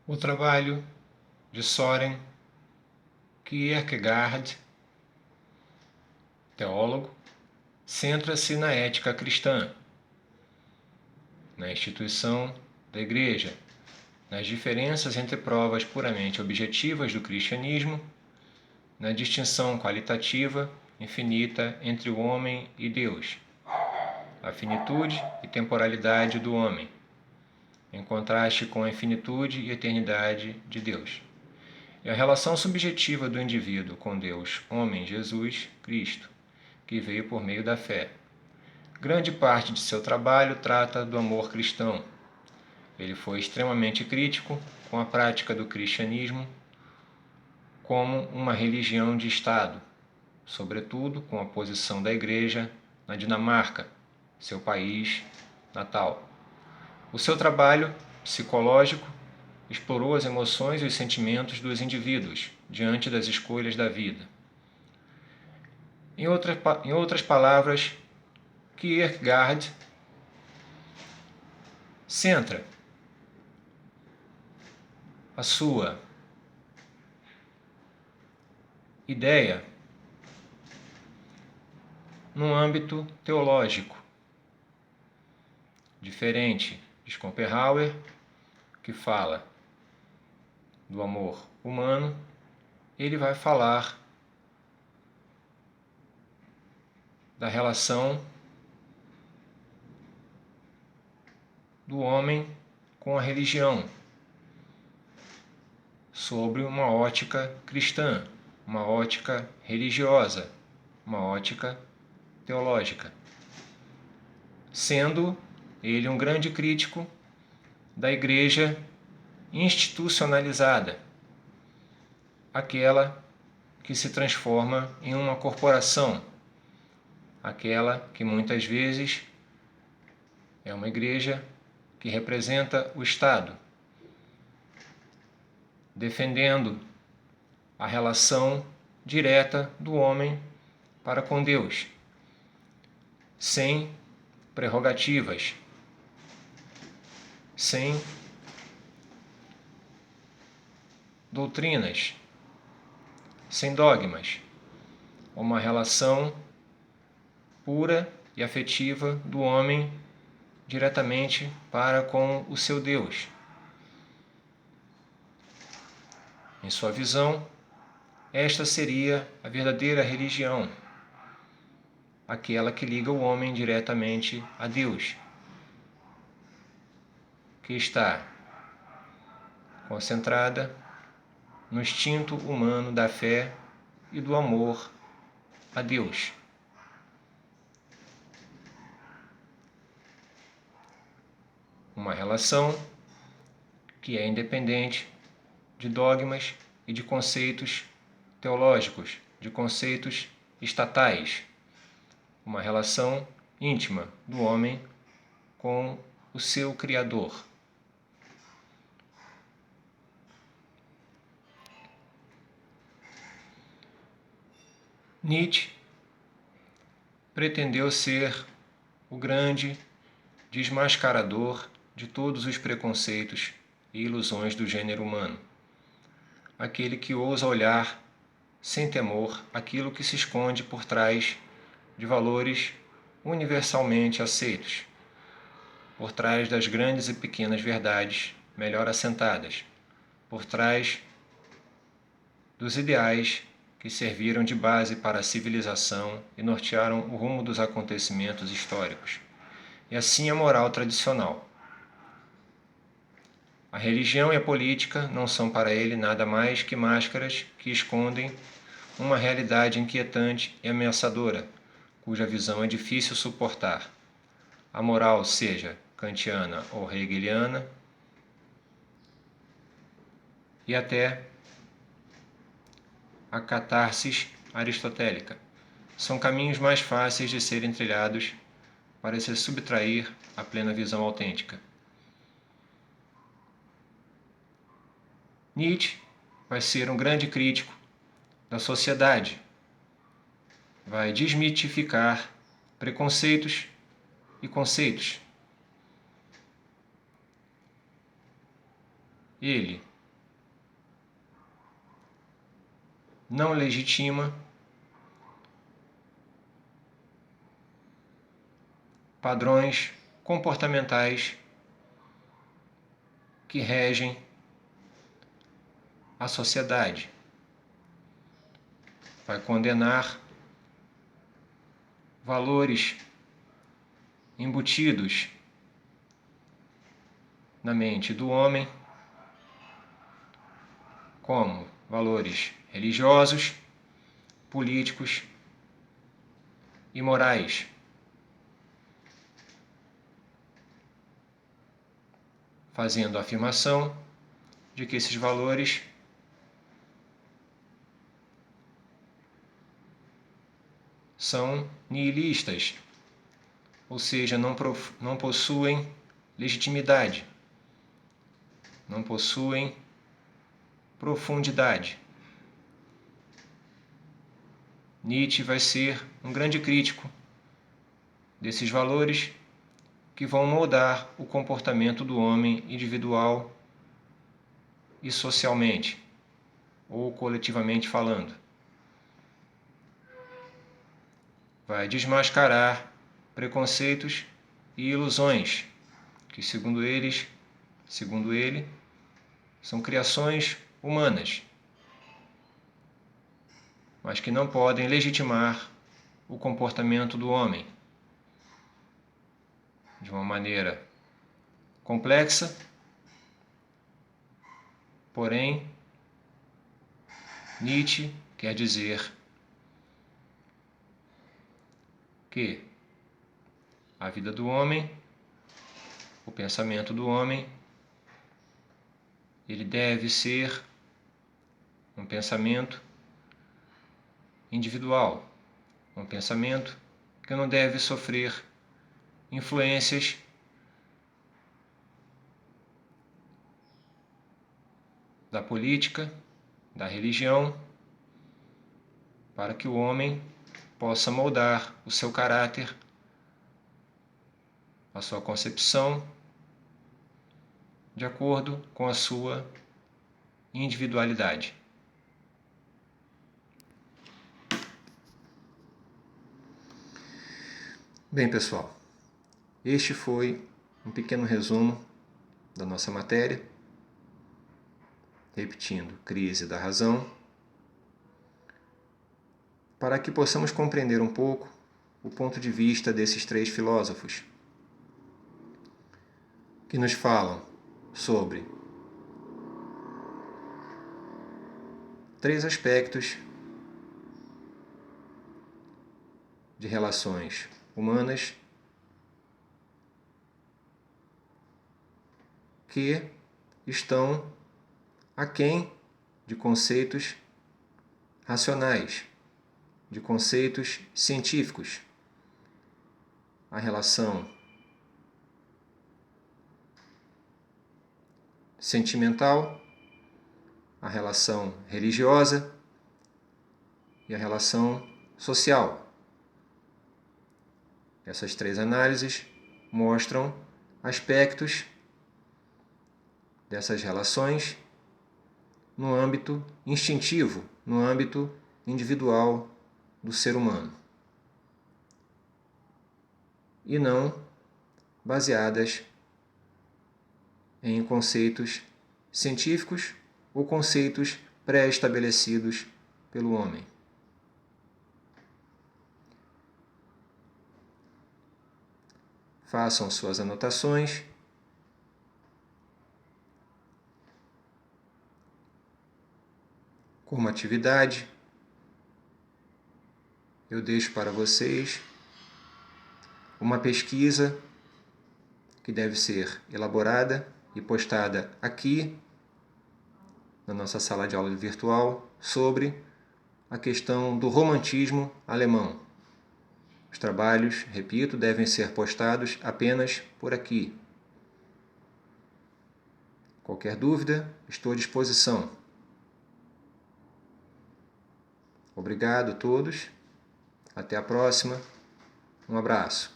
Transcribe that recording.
O trabalho de Søren Kierkegaard, teólogo, centra-se na ética cristã, na instituição da Igreja, nas diferenças entre provas puramente objetivas do cristianismo, na distinção qualitativa infinita entre o homem e Deus, a finitude e temporalidade do homem, em contraste com a infinitude e eternidade de Deus, e a relação subjetiva do indivíduo com Deus, homem Jesus Cristo, que veio por meio da fé. Grande parte de seu trabalho trata do amor cristão. Ele foi extremamente crítico com a prática do cristianismo como uma religião de Estado, sobretudo com a posição da Igreja na Dinamarca, seu país natal. O seu trabalho psicológico explorou as emoções e os sentimentos dos indivíduos diante das escolhas da vida. Em outras palavras, Kierkegaard centra a sua ideia num âmbito teológico, diferente de Schopenhauer, que fala do amor humano. Ele vai falar da relação do homem com a religião, sobre uma ótica cristã, uma ótica religiosa, uma ótica teológica, sendo ele um grande crítico da Igreja institucionalizada, aquela que se transforma em uma corporação, aquela que muitas vezes é uma igreja que representa o Estado, defendendo a relação direta do homem para com Deus, sem prerrogativas, sem doutrinas, sem dogmas, uma relação pura e afetiva do homem diretamente para com o seu Deus. Em sua visão, esta seria a verdadeira religião, aquela que liga o homem diretamente a Deus, que está concentrada no instinto humano da fé e do amor a Deus. Uma relação que é independente de dogmas e de conceitos teológicos, de conceitos estatais. Uma relação íntima do homem com o seu Criador. Nietzsche pretendeu ser o grande desmascarador de todos os preconceitos e ilusões do gênero humano, aquele que ousa olhar sem temor aquilo que se esconde por trás de valores universalmente aceitos, por trás das grandes e pequenas verdades melhor assentadas, por trás dos ideais que serviram de base para a civilização e nortearam o rumo dos acontecimentos históricos, e assim a moral tradicional. A religião e a política não são para ele nada mais que máscaras que escondem uma realidade inquietante e ameaçadora, cuja visão é difícil suportar. A moral, seja kantiana ou hegeliana, e até a catarsis aristotélica, são caminhos mais fáceis de serem trilhados para se subtrair à plena visão autêntica. Nietzsche vai ser um grande crítico da sociedade, vai desmitificar preconceitos e conceitos. Ele não legitima padrões comportamentais que regem a sociedade. Vai condenar valores embutidos na mente do homem, como valores religiosos, políticos e morais. Fazendo a afirmação de que esses valores são nihilistas, ou seja, não possuem legitimidade, não possuem profundidade. Nietzsche vai ser um grande crítico desses valores que vão moldar o comportamento do homem individual e socialmente, ou coletivamente falando. Vai desmascarar preconceitos e ilusões que, segundo ele, são criações humanas, mas que não podem legitimar o comportamento do homem de uma maneira complexa, porém, Nietzsche quer dizer que a vida do homem, o pensamento do homem, ele deve ser um pensamento individual, um pensamento que não deve sofrer influências da política, da religião, para que o homem possa moldar o seu caráter, a sua concepção, de acordo com a sua individualidade. Bem, pessoal, este foi um pequeno resumo da nossa matéria. Repetindo, crise da razão, para que possamos compreender um pouco o ponto de vista desses três filósofos, que nos falam sobre três aspectos de relações humanas que estão aquém de conceitos racionais, de conceitos científicos. A relação sentimental, a relação religiosa e a relação social. Essas três análises mostram aspectos dessas relações no âmbito instintivo, no âmbito individual do ser humano, e não baseadas em conceitos científicos ou conceitos pré-estabelecidos pelo homem. Façam suas anotações. Como atividade, eu deixo para vocês uma pesquisa que deve ser elaborada e postada aqui na nossa sala de aula virtual sobre a questão do romantismo alemão. Os trabalhos, repito, devem ser postados apenas por aqui. Qualquer dúvida, estou à disposição. Obrigado a todos. Até a próxima. Um abraço.